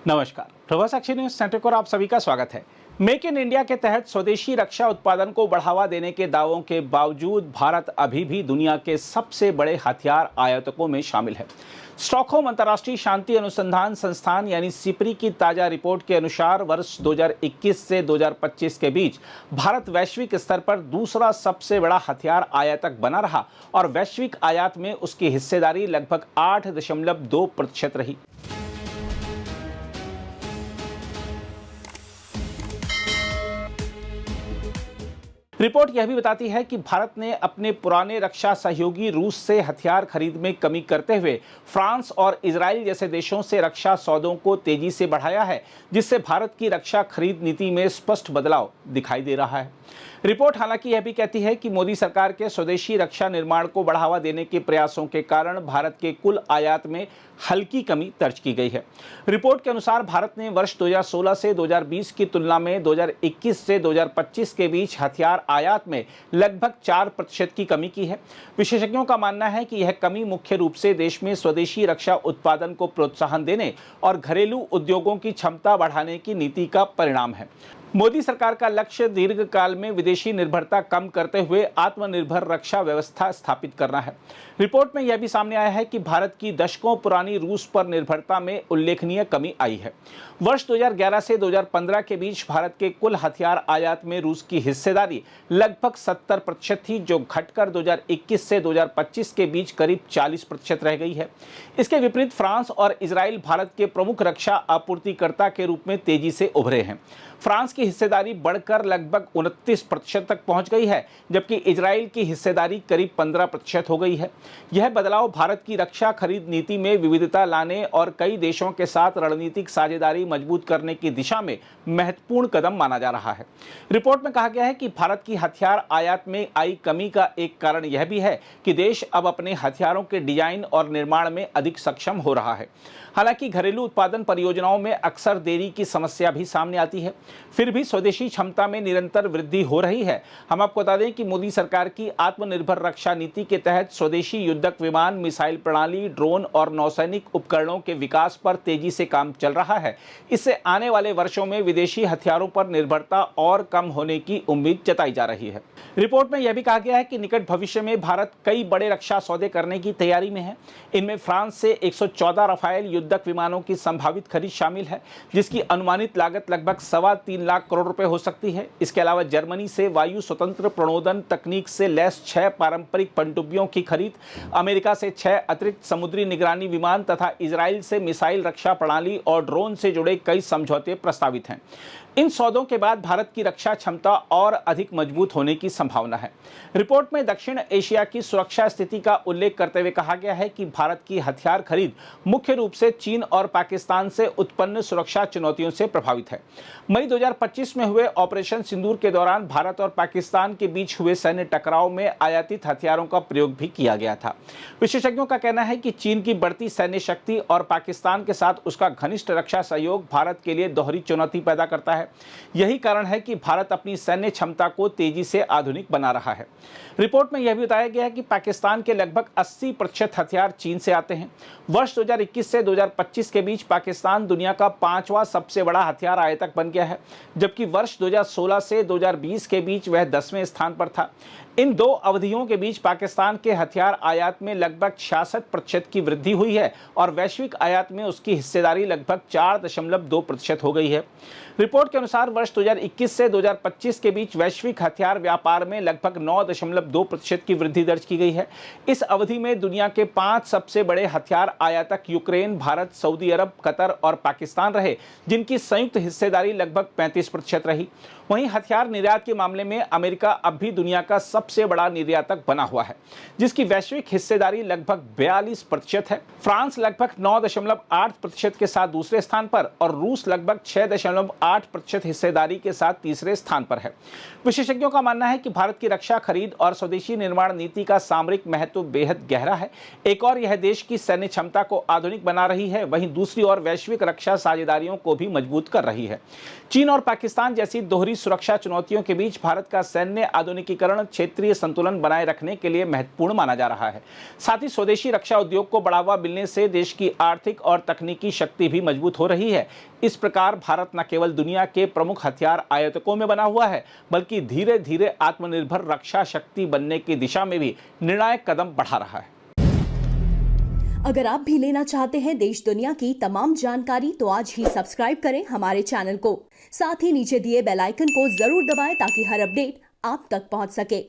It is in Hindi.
नमस्कार, प्रभास साक्षी न्यूज सेंटर पर आप सभी का स्वागत है। मेक इन इंडिया के तहत स्वदेशी रक्षा उत्पादन को बढ़ावा देने के दावों के बावजूद भारत अभी भी दुनिया के सबसे बड़े हथियार आयातकों में शामिल है। स्टॉकहोम अंतर्राष्ट्रीय शांति अनुसंधान संस्थान यानी सिपरी की ताजा रिपोर्ट के अनुसार वर्ष 2021 से 2025 के बीच भारत वैश्विक स्तर पर दूसरा सबसे बड़ा हथियार आयातक बना रहा और वैश्विक आयात में उसकी हिस्सेदारी लगभग 8.2% रही। रिपोर्ट यह भी बताती है कि भारत ने अपने पुराने रक्षा सहयोगी रूस से हथियार खरीद में कमी करते हुए फ्रांस और इजराइल जैसे देशों से रक्षा सौदों को तेजी से बढ़ाया है, जिससे भारत की रक्षा खरीद नीति में स्पष्ट बदलाव दिखाई दे रहा है। रिपोर्ट हालांकि यह भी कहती है कि मोदी सरकार के स्वदेशी रक्षा निर्माण को बढ़ावा देने के प्रयासों के कारण भारत के कुल आयात में हल्की कमी दर्ज की गई है। रिपोर्ट के अनुसार भारत ने वर्ष 2016 से 2020 की तुलना में 2021 से 2025 के बीच हथियार आयात में लगभग 4% की कमी की है। विशेषज्ञों का मानना है कि यह कमी मुख्य रूप से देश में स्वदेशी रक्षा उत्पादन को प्रोत्साहन देने और घरेलू उद्योगों की क्षमता बढ़ाने की नीति का परिणाम है। मोदी सरकार का लक्ष्य दीर्घकाल में विदेशी निर्भरता कम करते हुए आत्मनिर्भर रक्षा व्यवस्था स्थापित करना है। रिपोर्ट में यह भी सामने आया है कि भारत की दशकों पुरानी रूस पर निर्भरता में उल्लेखनीय कमी आई है। वर्ष 2011 से 2015 के बीच भारत के कुल हथियार आयात में रूस की हिस्सेदारी लगभग 70% थी, जो घटकर 2021 से 2025 के बीच करीब 40% रह गई है। इसके विपरीत फ्रांस और इजराइल भारत के प्रमुख रक्षा आपूर्तिकर्ता के रूप में तेजी से उभरे हैं। फ्रांस की हिस्सेदारी बढ़कर लगभग 29% तक पहुंच गई है, जबकि इजराइल की हिस्सेदारी करीब 15% हो गई है। यह बदलाव भारत की रक्षा खरीद नीति में विविधता लाने और कई देशों के साथ रणनीतिक साझेदारी मजबूत करने की दिशा में महत्वपूर्ण कदम माना जा रहा है। रिपोर्ट में कहा गया है कि भारत की हथियार आयात में आई कमी का एक कारण यह भी है कि देश अब अपने हथियारों के डिजाइन और निर्माण में अधिक सक्षम हो रहा है। हालांकि घरेलू उत्पादन परियोजनाओं में अक्सर देरी की समस्या भी सामने आती है, फिर भी स्वदेशी क्षमता में निरंतर वृद्धि हो रही है। हम आपको बता दें कि मोदी सरकार की आत्मनिर्भर रक्षा नीति के तहत स्वदेशी युद्धक विमान, मिसाइल प्रणाली, ड्रोन और नौसैनिक उपकरणों के विकास पर तेजी से काम चल रहा है। इससे आने वाले वर्षों में विदेशी हथियारों पर निर्भरता और कम होने की उम्मीद जताई जा रही है। रिपोर्ट में यह भी कहा गया है कि निकट भविष्य में भारत कई बड़े रक्षा सौदे करने की तैयारी में है। इनमें फ्रांस से 114 रफाल युद्धक विमानों की संभावित खरीद शामिल है, जिसकी अनुमानित लागत लगभग 3.25 लाख करोड़ रुपए हो सकती है। इसके अलावा जर्मनी से वायु स्वतंत्र प्रणोदन तकनीक से लैस 6 पारंपरिक पनडुब्बियों की खरीद, अमेरिका से 6 अतिरिक्त समुद्री निगरानी विमान तथा इजराइल से मिसाइल रक्षा प्रणाली और ड्रोन से जुड़े कई समझौते प्रस्तावित हैं। इन सौदों के बाद भारत की रक्षा क्षमता और अधिक मजबूत होने की संभावना है। रिपोर्ट में दक्षिण एशिया की सुरक्षा स्थिति का उल्लेख करते हुए कहा गया है कि भारत की हथियार खरीद मुख्य रूप से चीन और पाकिस्तान से उत्पन्न सुरक्षा चुनौतियों से प्रभावित है। मई 2025 में हुए ऑपरेशन सिंदूर के दौरान भारत और पाकिस्तान के बीच हुए सैन्य टकराव में आयातित हथियारों का प्रयोग भी किया गया था। विशेषज्ञों का कहना है कि चीन की बढ़ती सैन्य शक्ति और पाकिस्तान के साथ उसका घनिष्ठ रक्षा सहयोग भारत के लिए दोहरी चुनौती पैदा करता है। यही कारण है कि भारत अपनी सैन्य क्षमता को तेजी से आधुनिक बना रहा है। रिपोर्ट में यह भी बताया गया है कि पाकिस्तान के लगभग 80% हथियार चीन से आते हैं। वर्ष 2021 से 2025 के बीच पाकिस्तान दुनिया का 5वां सबसे बड़ा हथियार आयातक बन गया है, जबकि वर्ष 2016 से 2020 के बीच वह 10वें स्थान पर था। इन दो अवधियों के बीच पाकिस्तान के हथियार आयात में लगभग 66% की वृद्धि हुई है और वैश्विक आयात में उसकी हिस्सेदारी लगभग 4.2% हो गई है। रिपोर्ट के अनुसार वर्ष 2021 से 2025 के बीच वैश्विक हथियार व्यापार में लगभग 9.2% की वृद्धि दर्ज की गई है। इस अवधि में दुनिया के 5 सबसे बड़े हथियार आयातक यूक्रेन, भारत, सऊदी अरब, कतर और पाकिस्तान रहे, जिनकी संयुक्त हिस्सेदारी लगभग 35% रही। वहीं हथियार निर्यात के मामले में अमेरिका अब भी दुनिया का सबसे बड़ा निर्यातक बना हुआ है, जिसकी वैश्विक हिस्सेदारी लगभग 42% है। फ्रांस लगभग 9.8% के साथ दूसरे स्थान पर और रूस लगभग 6.8% हिस्सेदारी के साथ तीसरे स्थान पर है। विशेषज्ञों का मानना है कि भारत की रक्षा खरीद और स्वदेशी निर्माण नीति का सामरिक महत्व बेहद गहरा है। एक और यह देश की सैन्य क्षमता को आधुनिक बना रही है, वहीं दूसरी ओर वैश्विक रक्षा साझेदारियों को भी मजबूत कर रही है। चीन और पाकिस्तान जैसी दोहरी सुरक्षा चुनौतियों के बीच भारत का सैन्य आधुनिकीकरण क्षेत्र क्षेत्रीय संतुलन बनाए रखने के लिए महत्वपूर्ण माना जा रहा है। साथ ही स्वदेशी रक्षा उद्योग को बढ़ावा मिलने से देश की आर्थिक और तकनीकी शक्ति भी मजबूत हो रही है। इस प्रकार भारत न केवल दुनिया के प्रमुख हथियार आयातकों में बना हुआ है, बल्कि धीरे धीरे आत्मनिर्भर रक्षा शक्ति बनने की दिशा में भी निर्णायक कदम बढ़ा रहा है। अगर आप भी लेना चाहते हैं देश दुनिया की तमाम जानकारी तो आज ही सब्सक्राइब करें हमारे चैनल को। साथ ही नीचे दिए बेल आइकन को जरूर दबाएं ताकि हर अपडेट आप तक पहुंच सके।